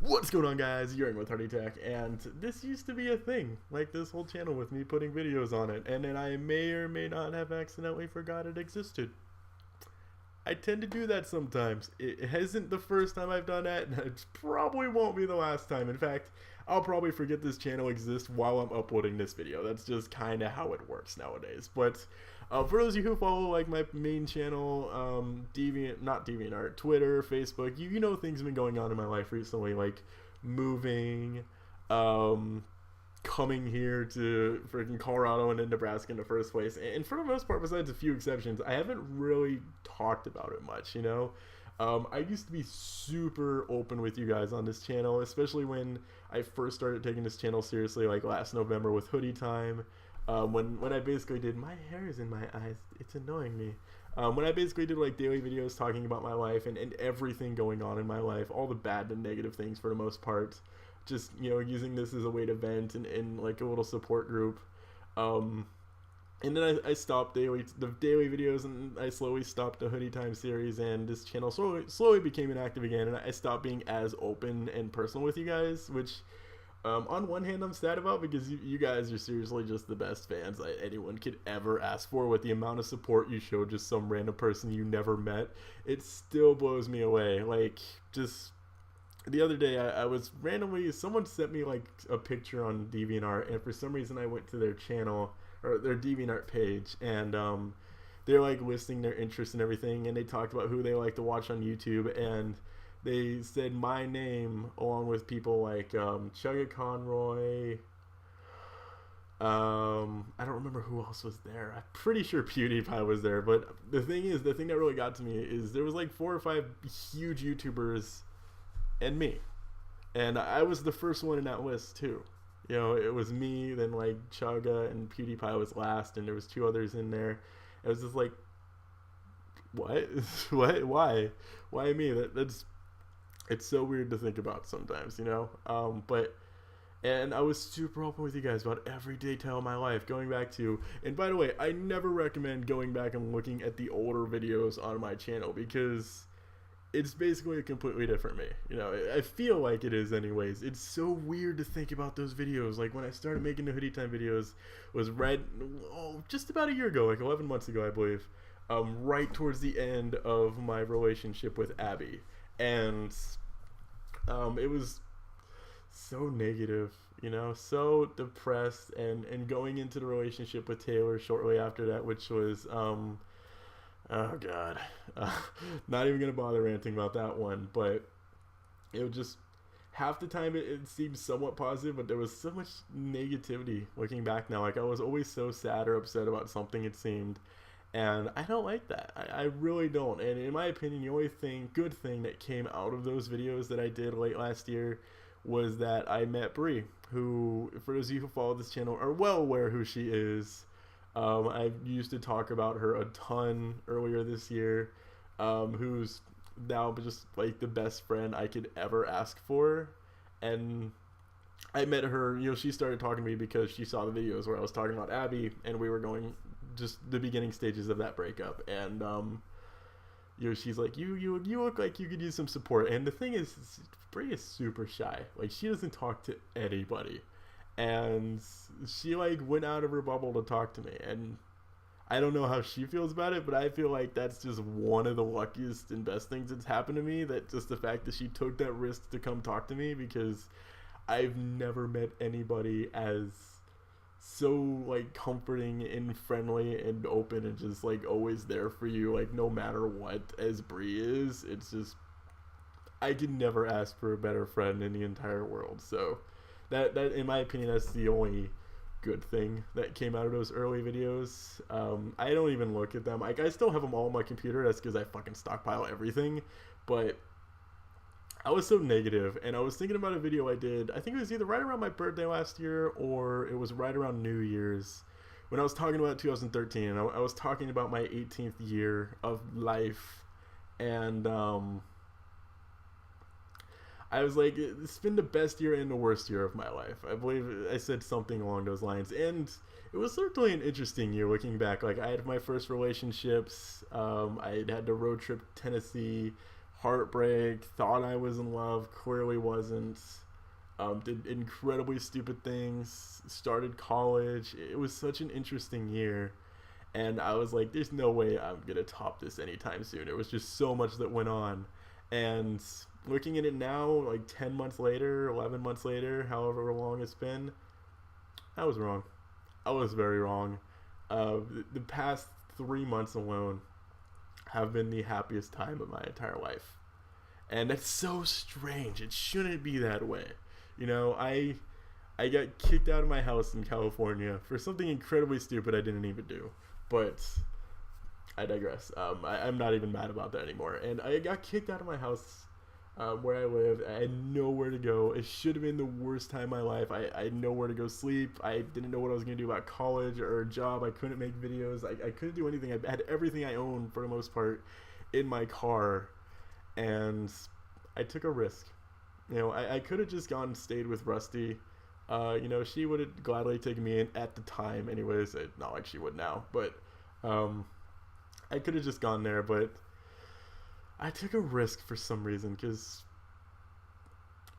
What's going on, guys? You're in with Heart Attack, and this used to be a thing, like this whole channel with me putting videos on it, and then I may or may not have accidentally forgot it existed. I tend to do that sometimes. It isn't the first time I've done that, and it probably won't be the last time. In fact, I'll probably forget this channel exists while I'm uploading this video. That's just kind of how it works nowadays. But for those of you who follow like my main channel, not DeviantArt, Twitter, Facebook, you know things have been going on in my life recently, like moving, coming here to freaking Colorado and in Nebraska in the first place. And for the most part, besides a few exceptions, I haven't really talked about it much, you know? I used to be super open with you guys on this channel, especially when I first started taking this channel seriously, like last November with Hoodie Time. When I basically did, my hair is in my eyes, it's annoying me. When I basically did like daily videos talking about my life and everything going on in my life, all the bad and negative things for the most part, just, you know, using this as a way to vent and like a little support group. And then I stopped the daily videos, and I slowly stopped the Hoodie Time series, and this channel slowly became inactive again, and I stopped being as open and personal with you guys, which on one hand I'm sad about, because you guys are seriously just the best fans anyone could ever ask for. With the amount of support you show just some random person you never met, it still blows me away. Like, just the other day I was randomly, someone sent me like a picture on DeviantArt, and for some reason I went to their channel or their DeviantArt page, and they're like listing their interests and everything, and they talked about who they like to watch on YouTube, and they said my name along with people like Chugga Conroy. I don't remember who else was there. I'm pretty sure PewDiePie was there, but the thing that really got to me is there was like 4 or 5 huge YouTubers and me, and I was the first one in that list too. You know, it was me, then like Chugga, and PewDiePie was last, and there was 2 others in there. It was just like, what? What? Why me? That's it's so weird to think about sometimes, you know. And I was super open with you guys about every detail of my life, going back to, and by the way, I never recommend going back and looking at the older videos on my channel, because it's basically a completely different me. You know, I feel like it is anyways. It's so weird to think about those videos. Like, when I started making the Hoodie Time videos was just about a year ago, like 11 months ago, I believe, right towards the end of my relationship with Abby. And it was so negative, you know, so depressed, and going into the relationship with Taylor shortly after that, which was oh god, not even gonna bother ranting about that one. But it was just, half the time it seemed somewhat positive, but there was so much negativity looking back now. Like, I was always so sad or upset about something, it seemed, and I don't like that. I really don't. And in my opinion, the only good thing that came out of those videos that I did late last year was that I met Brie, who, for those of you who follow this channel, are well aware who she is. I used to talk about her a ton earlier this year, who's now just like the best friend I could ever ask for. And I met her, you know, she started talking to me because she saw the videos where I was talking about Abby, and we were going just the beginning stages of that breakup. And you know, she's like, you look like you could use some support. And the thing is, Brie is super shy. Like, she doesn't talk to anybody, and she like went out of her bubble to talk to me, and I don't know how she feels about it, but I feel like that's just one of the luckiest and best things that's happened to me, that just the fact that she took that risk to come talk to me, because I've never met anybody as so like comforting and friendly and open and just like always there for you, like no matter what, as Brie is. It's just, I could never ask for a better friend in the entire world. So that in my opinion, that's the only good thing that came out of those early videos. I don't even look at them. Like, I still have them all on my computer. That's because I fucking stockpile everything. But I was so negative, and I was thinking about a video I did. I think it was either right around my birthday last year, or it was right around New Year's, when I was talking about 2013. And I was talking about my 18th year of life, and I was like, it's been the best year and the worst year of my life. I believe I said something along those lines. And it was certainly an interesting year looking back. Like, I had my first relationships. I had to road trip to Tennessee, heartbreak, thought I was in love, clearly wasn't. Did incredibly stupid things, started college. It was such an interesting year. And I was like, there's no way I'm going to top this anytime soon. It was just so much that went on. And looking at it now, like 10 months later, 11 months later, however long it's been, I was wrong. I was very wrong. The past 3 months alone have been the happiest time of my entire life. And that's so strange. It shouldn't be that way. You know, I got kicked out of my house in California for something incredibly stupid I didn't even do. But I digress. I'm not even mad about that anymore. And I got kicked out of my house where I lived. I had nowhere to go. It should have been the worst time of my life. I had nowhere to go sleep. I didn't know what I was going to do about college or a job. I couldn't make videos. I couldn't do anything. I had everything I owned, for the most part, in my car. And I took a risk. You know, I could have just gone and stayed with Rusty. You know, she would have gladly taken me in at the time anyways. Not like she would now. But I could have just gone there. But I took a risk for some reason because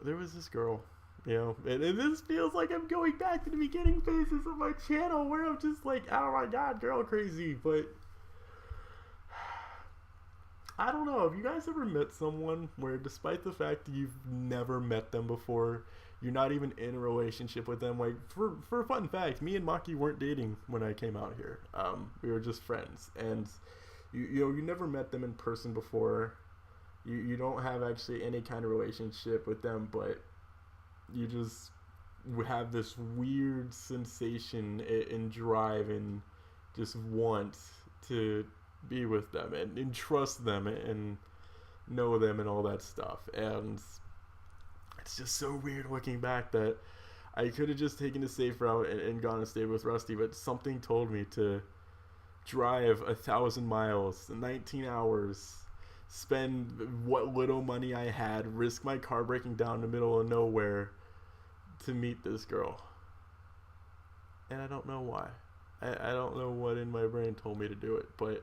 there was this girl. You know, and this feels like I'm going back to the beginning phases of my channel where I'm just like, oh my god, girl crazy. But I don't know. Have you guys ever met someone where, despite the fact that you've never met them before, you're not even in a relationship with them? Like, for a fun fact, me and Maki weren't dating when I came out here. We were just friends, and you know, you never met them in person before. You don't have actually any kind of relationship with them, but you just have this weird sensation and drive and just want to be with them and trust them and know them and all that stuff. And it's just so weird looking back that I could have just taken the safe route and gone and stayed with Rusty, but something told me to drive 1,000 miles, 19 hours, spend what little money I had, risk my car breaking down in the middle of nowhere to meet this girl. And I don't know why. I don't know what in my brain told me to do it, but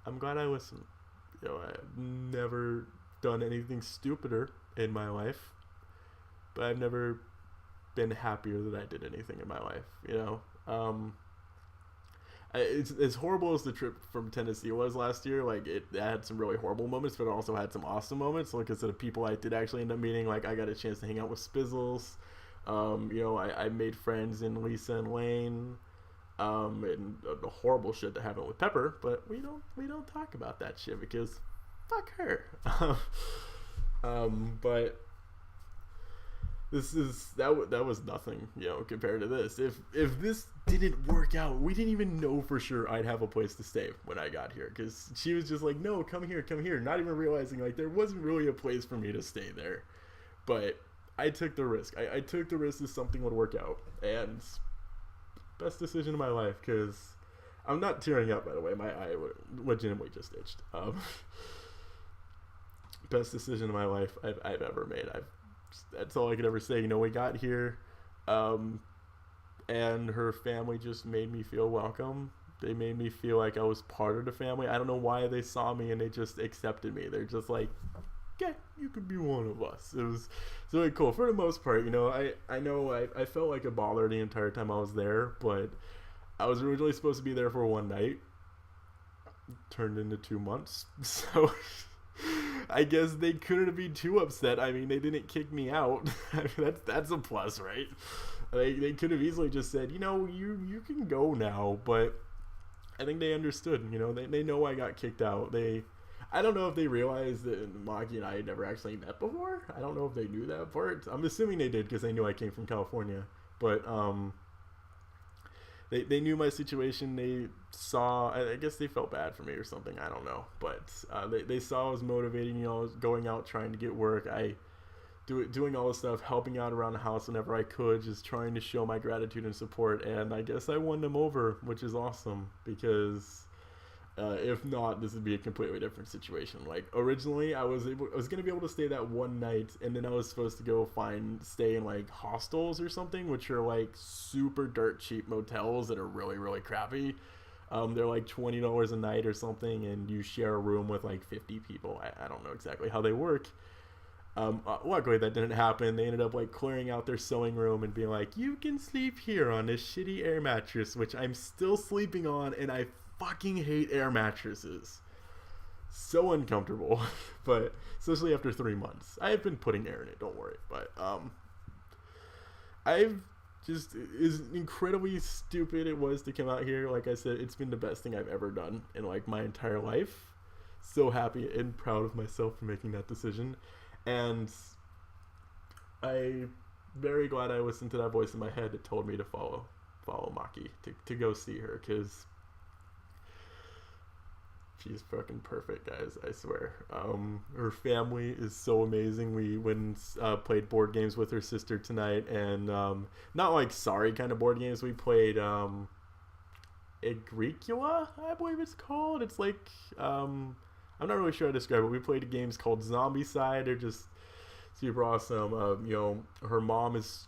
I'm glad I listened. You know, I've never done anything stupider in my life, but I've never been happier that I did anything in my life. You know, it's as horrible as the trip from Tennessee was last year. Like, it had some really horrible moments, but it also had some awesome moments. Like, because of the people I did actually end up meeting, like I got a chance to hang out with Spizzles. You know, I made friends in Lisa and Lane. And the horrible shit that happened with Pepper, but we don't talk about that shit because fuck her. But that was nothing, you know, compared to this. If this didn't work out, we didn't even know for sure I'd have a place to stay when I got here, because she was just like, no, come here, not even realizing like there wasn't really a place for me to stay there. But I took the risk. I took the risk that something would work out, and best decision of my life, because I'm not tearing up, by the way. My eye legitimately just itched. Best decision of my life I've ever made. That's all I could ever say. You know, we got here, and her family just made me feel welcome. They made me feel like I was part of the family. I don't know why they saw me and they just accepted me. They're just like, yeah, you could be one of us. It was really cool for the most part. You know, I know I felt like a baller the entire time I was there, but I was originally supposed to be there for one night. Turned into 2 months, so I guess they couldn't be too upset. I mean, they didn't kick me out. I mean, that's a plus, right? They could have easily just said, you know, you can go now, but I think they understood. You know, they know I got kicked out. I don't know if they realized that Maki and I had never actually met before. I don't know if they knew that part. I'm assuming they did because they knew I came from California. But they knew my situation. They saw, I guess they felt bad for me or something. I don't know. But they saw I was motivating, you know, I was going out trying to get work. Doing all this stuff, helping out around the house whenever I could, just trying to show my gratitude and support. And I guess I won them over, which is awesome, because if not, this would be a completely different situation. Like, originally I was gonna be able to stay that one night, and then I was supposed to go stay in like hostels or something, which are like super dirt cheap motels that are really, really crappy. They're like $20 a night or something, and you share a room with like 50 people. I don't know exactly how they work. Luckily that didn't happen. They ended up like clearing out their sewing room and being like, you can sleep here on this shitty air mattress, which I'm still sleeping on, and I fucking hate air mattresses. So uncomfortable. But especially after 3 months. I have been putting air in it, don't worry. But I've just, as incredibly stupid it was to come out here, like I said, it's been the best thing I've ever done in like my entire life. So happy and proud of myself for making that decision. And I'm very glad I listened to that voice in my head that told me to follow Maki, to go see her, because she's fucking perfect, guys, I swear. Her family is so amazing. We went and played board games with her sister tonight, and not like sorry kind of board games. We played Agricola, I believe it's called. It's like I'm not really sure how to describe it. We played games called Zombie Side. They're just super awesome. Her mom is,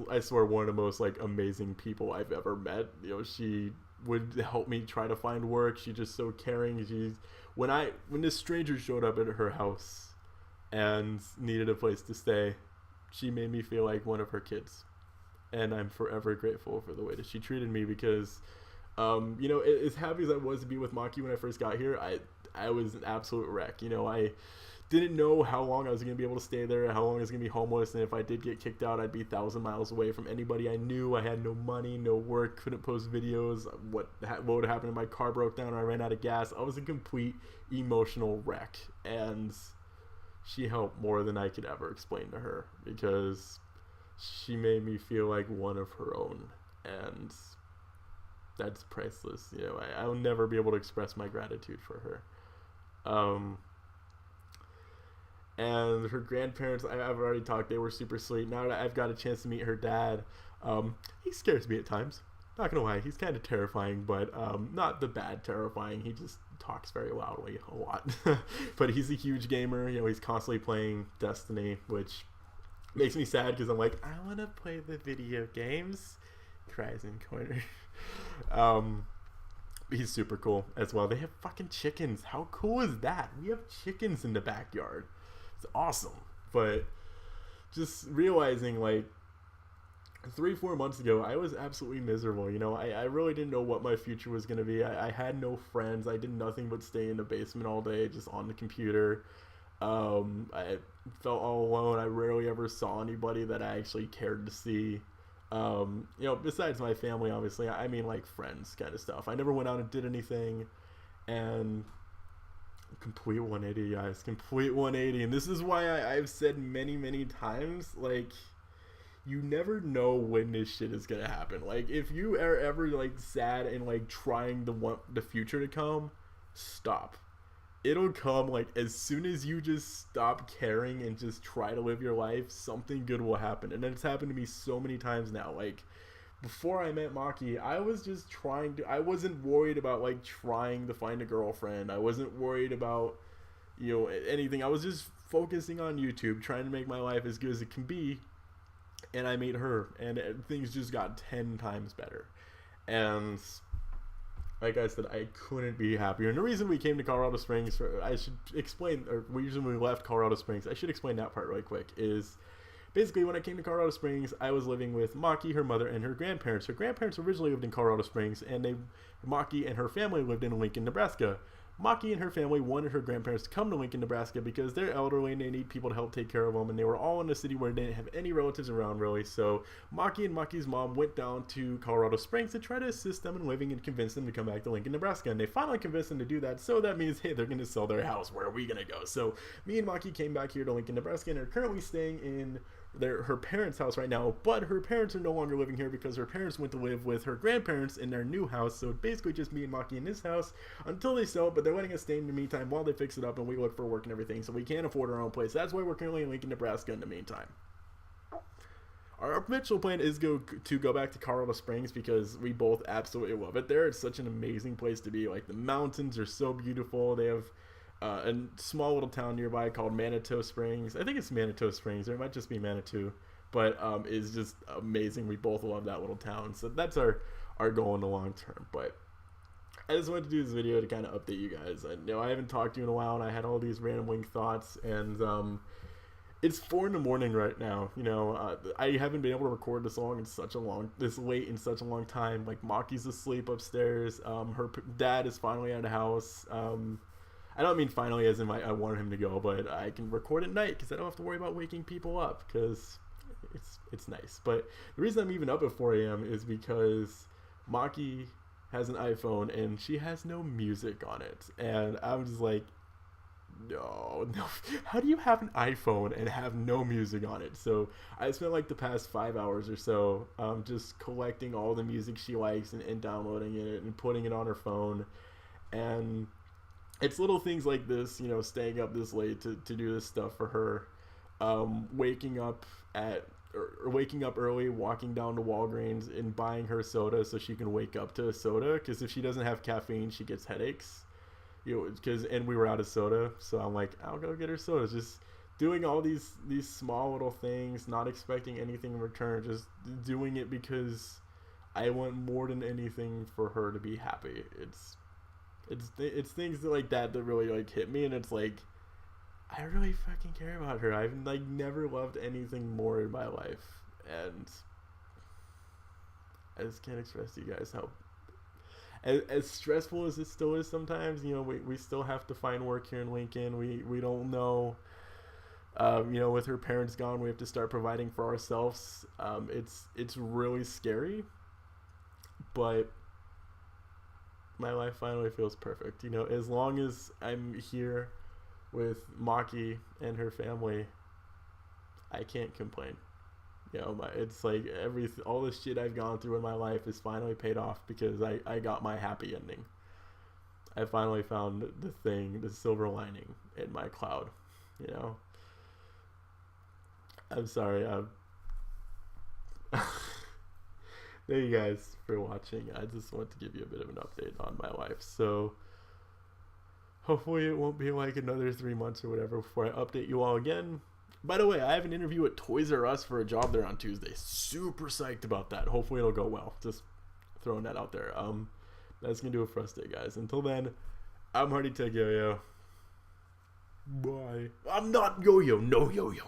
I swear, one of the most like amazing people I've ever met. She would help me try to find work. She's just so caring. When this stranger showed up at her house and needed a place to stay, she made me feel like one of her kids, and I'm forever grateful for the way that she treated me, because as happy as I was to be with Maki when I first got here, I was an absolute wreck. I didn't know how long I was going to be able to stay there, how long I was going to be homeless, and if I did get kicked out, I'd be 1,000 miles away from anybody I knew. I had no money, no work, couldn't post videos. What would happen if my car broke down or I ran out of gas? I was a complete emotional wreck, and she helped more than I could ever explain to her, because she made me feel like one of her own, and that's priceless. I'll never be able to express my gratitude for her. And her grandparents, I've already talked, they were super sweet. Now that I've got a chance to meet her dad, he scares me at times. Not gonna lie, he's kind of terrifying, but not the bad terrifying. He just talks very loudly a lot. But he's a huge gamer. He's constantly playing Destiny, which makes me sad, because I'm like, I want to play the video games. Cries in corner. He's super cool as well. They have fucking chickens. How cool is that? We have chickens in the backyard. It's awesome. But just realizing, like, 3-4 months ago, I was absolutely miserable. I really didn't know what my future was going to be. I had no friends. I did nothing but stay in the basement all day, just on the computer. I felt all alone. I rarely ever saw anybody that I actually cared to see. Besides my family, obviously, I mean like friends kind of stuff. I never went out and did anything, and complete 180, guys, complete 180. And this is why I've said many, many times, like, you never know when this shit is gonna happen. Like, if you are ever like sad and like trying to want the future to come, stop. It'll come, like, as soon as you just stop caring and just try to live your life, something good will happen. And it's happened to me so many times now. Like, before I met Maki, I was just I wasn't worried about, like, trying to find a girlfriend. I wasn't worried about, anything. I was just focusing on YouTube, trying to make my life as good as it can be. And I met her, and things just got 10 times better. And like I said, I couldn't be happier. And the reason we came to Colorado Springs, I should explain, or we usually left Colorado Springs, I should explain that part really quick, is basically when I came to Colorado Springs, I was living with Maki, her mother, and her grandparents. Her grandparents originally lived in Colorado Springs, and Maki and her family lived in Lincoln, Nebraska. Maki and her family wanted her grandparents to come to Lincoln, Nebraska, because they're elderly and they need people to help take care of them, and they were all in a city where they didn't have any relatives around, really. So Maki and Maki's mom went down to Colorado Springs to try to assist them in living and convince them to come back to Lincoln, Nebraska, and they finally convinced them to do that. So that means, hey, they're going to sell their house. Where are we going to go? So me and Maki came back here to Lincoln, Nebraska, and are currently staying in her parents' house right now, but her parents are no longer living here because her parents went to live with her grandparents in their new house. So basically just me and Maki in this house until they sell it, but they're letting us stay in the meantime while they fix it up and we look for work and everything, so we can't afford our own place. That's why we're currently in Lincoln, Nebraska in the meantime. Our eventual plan is to go back to Colorado Springs because we both absolutely love it there. It's such an amazing place to be. Like, the mountains are so beautiful. They have a small little town nearby called Manitou Springs. I think it's Manitou Springs, or it might just be Manitou, but it's just amazing. We both love that little town, so that's our goal in the long term. But I just wanted to do this video to kind of update you guys. I know I haven't talked to you in a while, and I had all these random wing thoughts, and it's 4 in the morning right now. I haven't been able to record this late in such a long time. Like, Maki's asleep upstairs. Her dad is finally out of the house. I don't mean finally as in I wanted him to go, but I can record at night because I don't have to worry about waking people up because it's nice. But the reason I'm even up at 4 a.m. is because Maki has an iPhone and she has no music on it, and I'm just like, no, how do you have an iPhone and have no music on it? So I spent like the past 5 hours or so just collecting all the music she likes and downloading it and putting it on her phone. And it's little things like this, staying up this late to do this stuff for her, waking up early, walking down to Walgreens and buying her soda so she can wake up to a soda, because if she doesn't have caffeine she gets headaches, and we were out of soda, so I'm like, I'll go get her soda. Just doing all these small little things, not expecting anything in return, just doing it because I want more than anything for her to be happy. It's things like that really like hit me, and it's like, I really fucking care about her. I've like never loved anything more in my life, and I just can't express to you guys how as stressful as it still is sometimes. We still have to find work here in Lincoln. We don't know, with her parents gone, we have to start providing for ourselves. It's really scary, but my life finally feels perfect. As long as I'm here with Maki and her family, I can't complain. It's like all the shit I've gone through in my life is finally paid off because I got my happy ending. I finally found the silver lining in my cloud. I'm sorry. Thank you guys for watching. I just want to give you a bit of an update on my life. So hopefully it won't be like another 3 months or whatever before I update you all again. By the way, I have an interview at Toys R Us for a job there on Tuesday. Super psyched about that. Hopefully it'll go well. Just throwing that out there. That's gonna do it for us today, guys. Until then, I'm Hardy Tech Yo-Yo. Bye. I'm not Yo-Yo. No Yo-Yo.